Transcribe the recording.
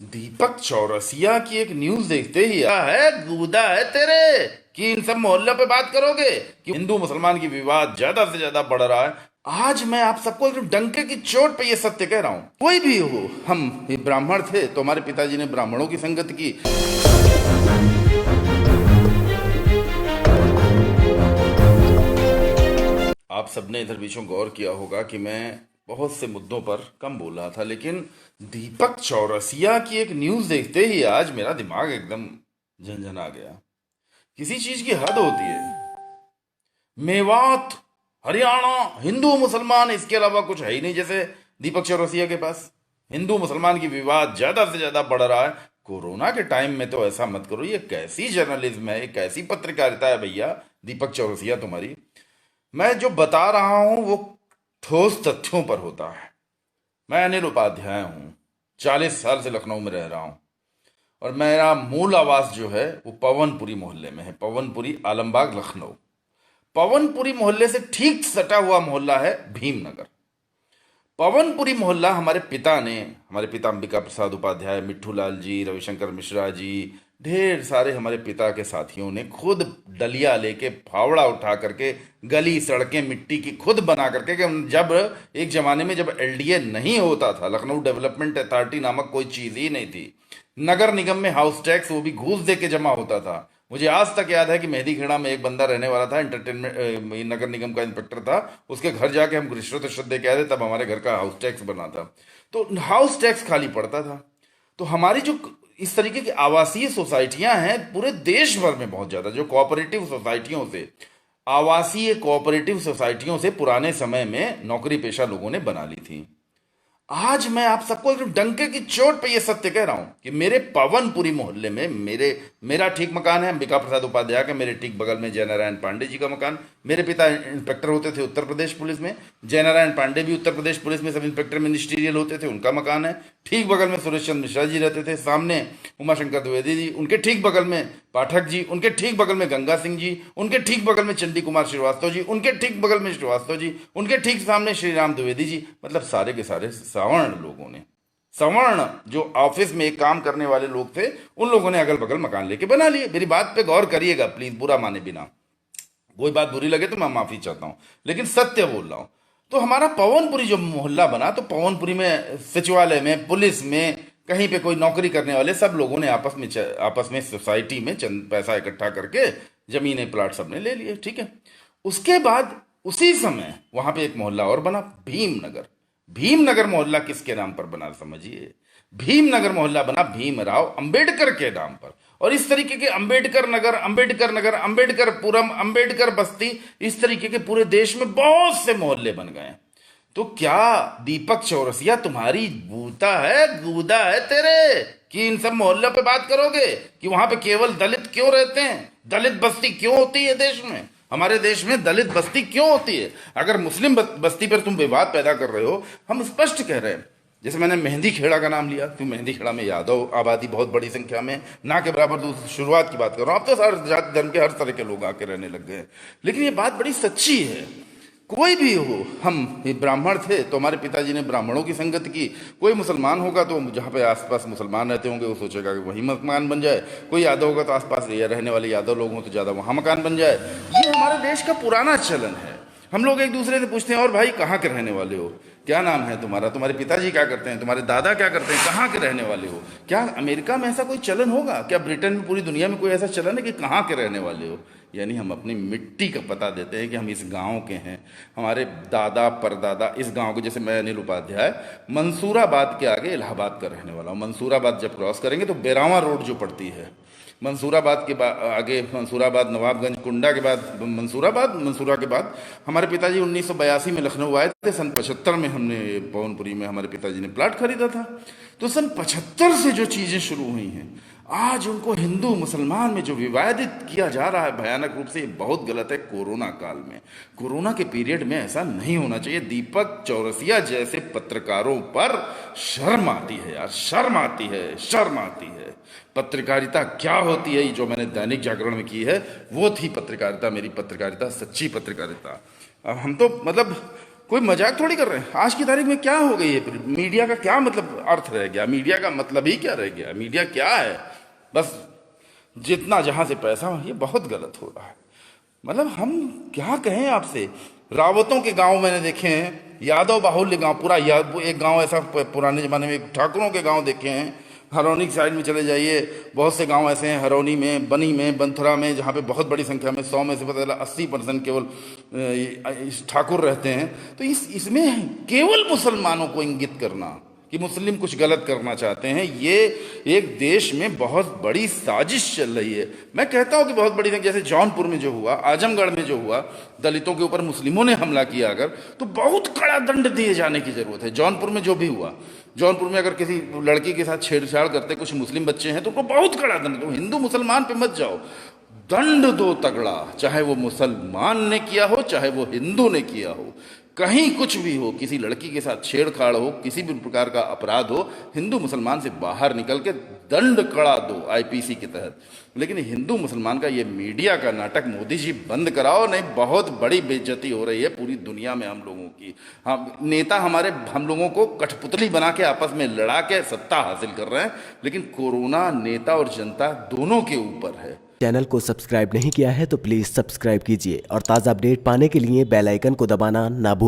दीपक चौरसिया की एक न्यूज देखते ही है गूदा है तेरे कि इन सब मोहल्लों पे बात करोगे कि हिंदू मुसलमान की विवाद ज्यादा से ज्यादा बढ़ रहा है। आज मैं आप सबको एक डंके की चोट पे ये सत्य कह रहा हूं, कोई भी हो, हम ये ब्राह्मण थे तो हमारे पिताजी ने ब्राह्मणों की संगत की। आप सबने इधर बीचों गौर किया होगा कि मैं बहुत से मुद्दों पर कम बोल रहा था, लेकिन दीपक चौरसिया की एक न्यूज देखते ही आज मेरा दिमाग एकदम झंझना गया। किसी चीज की हद होती है। मेवात, हरियाणा, हिंदू मुसलमान, इसके अलावा कुछ है ही नहीं। जैसे दीपक चौरसिया के पास हिंदू मुसलमान की विवाद ज्यादा से ज्यादा बढ़ रहा है। कोरोना के टाइम में तो ऐसा मत करो। ये कैसी जर्नलिज्म है, ये कैसी पत्रकारिता है भैया दीपक चौरसिया तुम्हारी। मैं जो बता रहा हूं वो ठोस तथ्यों पर होता है। मैं अनिल उपाध्याय हूं, 40 साल से लखनऊ में रह रहा हूं और मेरा मूल आवास जो है वो पवनपुरी मोहल्ले में है। पवनपुरी, आलमबाग, लखनऊ। पवनपुरी मोहल्ले से ठीक सटा हुआ मोहल्ला है भीमनगर। पवनपुरी मोहल्ला हमारे पिता अंबिका प्रसाद उपाध्याय, मिट्ठू लाल जी, रविशंकर मिश्रा जी, ढेर सारे हमारे पिता के साथियों ने खुद डलिया लेके, फावड़ा उठा करके, गली सड़कें मिट्टी की खुद बना करके, कि जब एक जमाने में जब एलडीए नहीं होता था, लखनऊ डेवलपमेंट अथॉरिटी नामक कोई चीज ही नहीं थी, नगर निगम में हाउस टैक्स वो भी घूस दे के जमा होता था। मुझे आज तक याद है कि मेहंदी खेड़ा में एक बंदा रहने वाला था, एंटरटेनमेंट नगर निगम का इंस्पेक्टर था। उसके घर जाके हम रिश्वत दे के आए थे, तब हमारे घर का हाउस टैक्स बना था। तो हाउस टैक्स खाली पड़ता था। तो हमारी जो इस तरीके की आवासीय सोसाइटियां हैं पूरे देश भर में बहुत ज्यादा, जो कोऑपरेटिव सोसाइटियों से, आवासीय कोऑपरेटिव सोसाइटियों से पुराने समय में नौकरी पेशा लोगों ने बना ली थी। आज मैं आप सबको एक डंके की चोट पे ये सत्य कह रहा हूं कि मेरे पवनपुरी मोहल्ले में मेरा ठीक मकान है अंबिका प्रसाद उपाध्याय का, मेरे ठीक बगल में जयनारायण पांडे जी का मकान। मेरे पिता इंस्पेक्टर होते थे उत्तर प्रदेश पुलिस में। जयनारायण पांडे भी उत्तर प्रदेश पुलिस में सब इंस्पेक्टर मिनिस्ट्रियल होते थे, उनका मकान है। ठीक बगल में सुरेश चंद्र मिश्रा जी रहते थे, सामने उमाशंकर द्विवेदी जी, उनके ठीक बगल में पाठक जी, उनके ठीक बगल में गंगा सिंह जी, उनके ठीक बगल में चंडी कुमार श्रीवास्तव जी, उनके ठीक बगल में श्रीवास्तव जी, उनके ठीक सामने श्री राम द्विवेदी जी। मतलब सारे के सारे सवर्ण लोगों ने, सवर्ण जो ऑफिस में काम करने वाले लोग थे, उन लोगों ने अगल बगल मकान लेके बना लिए। मेरी बात पे गौर करिएगा प्लीज, बुरा माने बिना। कोई बात बुरी लगे तो मैं माफी चाहता हूं, लेकिन सत्य बोल रहा हूं। तो हमारा पवनपुरी जो मोहल्ला बना, तो पवनपुरी में सचिवालय में, पुलिस में, कहीं पे कोई नौकरी करने वाले सब लोगों ने आपस में सोसाइटी में चंद पैसा इकट्ठा करके जमीनें प्लाट सबने ले लिए। ठीक है। उसके बाद उसी समय वहां पे एक मोहल्ला और बना, भीमनगर। भीमनगर मोहल्ला किसके नाम पर बना समझिए? भीमनगर मोहल्ला बना भीमराव अंबेडकर के नाम पर। और इस तरीके के अंबेडकर नगर, अंबेडकर नगर, अंबेडकरपुरम, अंबेडकर बस्ती, इस तरीके के पूरे देश में बहुत से मोहल्ले बन गए। तो क्या दीपक चौरसिया तुम्हारी गूदा है तेरे कि इन सब मोहल्लों पे बात करोगे कि वहां पे केवल दलित क्यों रहते हैं? दलित बस्ती क्यों होती है देश में? हमारे देश में दलित बस्ती क्यों होती है? अगर मुस्लिम बस्ती पर तुम विवाद पैदा कर रहे हो, हम स्पष्ट कह रहे हैं। जैसे मैंने मेहंदी खेड़ा का नाम लिया, तो मेहंदी खेड़ा में यादव आबादी बहुत बड़ी संख्या में, ना के बराबर। शुरुआत की बात कर रहा हूं, अब तो सारे जाति धर्म के हर तरह के लोग आके रहने लग गए। लेकिन ये बात बड़ी सच्ची है। कोई भी हो, हम ये ब्राह्मण थे तो हमारे पिताजी ने ब्राह्मणों की संगत की। कोई मुसलमान होगा तो जहाँ पे आसपास मुसलमान रहते होंगे वो सोचेगा कि वही मकान बन जाए। कोई यादव होगा तो आसपास रहने वाले यादव लोग हों तो ज्यादा वहां मकान बन जाए। ये हमारे देश का पुराना चलन है। हम लोग एक दूसरे से पूछते हैं, और भाई कहाँ के रहने वाले हो, क्या नाम है तुम्हारा, तुम्हारे पिताजी क्या करते हैं, तुम्हारे दादा क्या करते हैं, कहाँ के रहने वाले हो? क्या अमेरिका में ऐसा कोई चलन होगा? क्या ब्रिटेन में, पूरी दुनिया में कोई ऐसा चलन है कि कहाँ के रहने वाले हो? यानी हम अपनी मिट्टी का पता देते हैं कि हम इस गांव के हैं, हमारे दादा परदादा इस गांव के। जैसे मैं अनिल उपाध्याय मंसूराबाद के आगे इलाहाबाद का रहने वाला हूँ। मंसूराबाद जब क्रॉस करेंगे तो बेरावा रोड जो पड़ती है, मंसूराबाद के आगे मंसूराबाद, नवाबगंज, कुंडा के बाद मंसूराबाद, मंसूरा के बाद हमारे पिताजी 1982 में लखनऊ आए थे। सन 75 में हमने पवनपुरी में हमारे पिताजी ने प्लाट खरीदा था। तो सन 75 से जो चीजें शुरू हुई हैं, आज उनको हिंदू मुसलमान में जो विवादित किया जा रहा है भयानक रूप से, ये बहुत गलत है। कोरोना काल में, कोरोना के पीरियड में ऐसा नहीं होना चाहिए। दीपक चौरसिया जैसे पत्रकारों पर शर्म आती है यार, शर्म आती है, शर्म आती है। पत्रकारिता क्या होती है, जो मैंने दैनिक जागरण में की है वो थी पत्रकारिता, मेरी पत्रकारिता, सच्ची पत्रकारिता। अब हम तो मतलब कोई मजाक थोड़ी कर रहे हैं। आज की तारीख में क्या हो गई है फिर? मीडिया का क्या मतलब अर्थ रह गया? मीडिया का मतलब ही क्या रह गया? मीडिया क्या है? बस जितना जहां से पैसा, ये बहुत गलत हो रहा है। मतलब हम क्या कहें आपसे। रावतों के गांव मैंने देखे हैं, यादव बाहुल्य गांव, पूरा एक गांव ऐसा पुराने जमाने में ठाकुरों के गांव देखे हैं। हरौनी की साइड में चले जाइए, बहुत से गांव ऐसे हैं, हरौनी में, बनी में, बनथुरा में, जहाँ पे बहुत बड़ी संख्या में 100 में से पता चला 80% केवल ठाकुर रहते हैं। तो इसमें केवल मुसलमानों को इंगित करना कि मुस्लिम कुछ गलत करना चाहते हैं, ये एक देश में बहुत बड़ी साजिश चल रही है। मैं कहता हूं कि बहुत बड़ी, जैसे जौनपुर में जो हुआ, आजमगढ़ में जो हुआ, दलितों के ऊपर मुस्लिमों ने हमला किया अगर, तो बहुत कड़ा दंड दिए जाने की जरूरत है। जौनपुर में जो भी हुआ, जौनपुर में अगर किसी लड़की के साथ छेड़छाड़ करते कुछ मुस्लिम बच्चे हैं तो उनको बहुत कड़ा दंड दो। हिंदू मुसलमान पे मत जाओ, दंड दो तगड़ा, चाहे वो मुसलमान ने किया हो चाहे वो हिंदू ने किया हो, कहीं कुछ भी हो, किसी लड़की के साथ छेड़छाड़ हो, किसी भी प्रकार का अपराध हो, हिंदू मुसलमान से बाहर निकल के दंड कड़ा दो आईपीसी के तहत। लेकिन हिंदू मुसलमान का ये मीडिया का नाटक मोदी जी बंद कराओ, नहीं बहुत बड़ी बेइज्जती हो रही है पूरी दुनिया में हम लोगों की। हम नेता हमारे हम लोगों को कठपुतली बना के आपस में लड़ा के सत्ता हासिल कर रहे हैं, लेकिन कोरोना नेता और जनता दोनों के ऊपर है। चैनल को सब्सक्राइब नहीं किया है तो प्लीज़ सब्सक्राइब कीजिए और ताज़ा अपडेट पाने के लिए बेल आइकन को दबाना ना भूलें।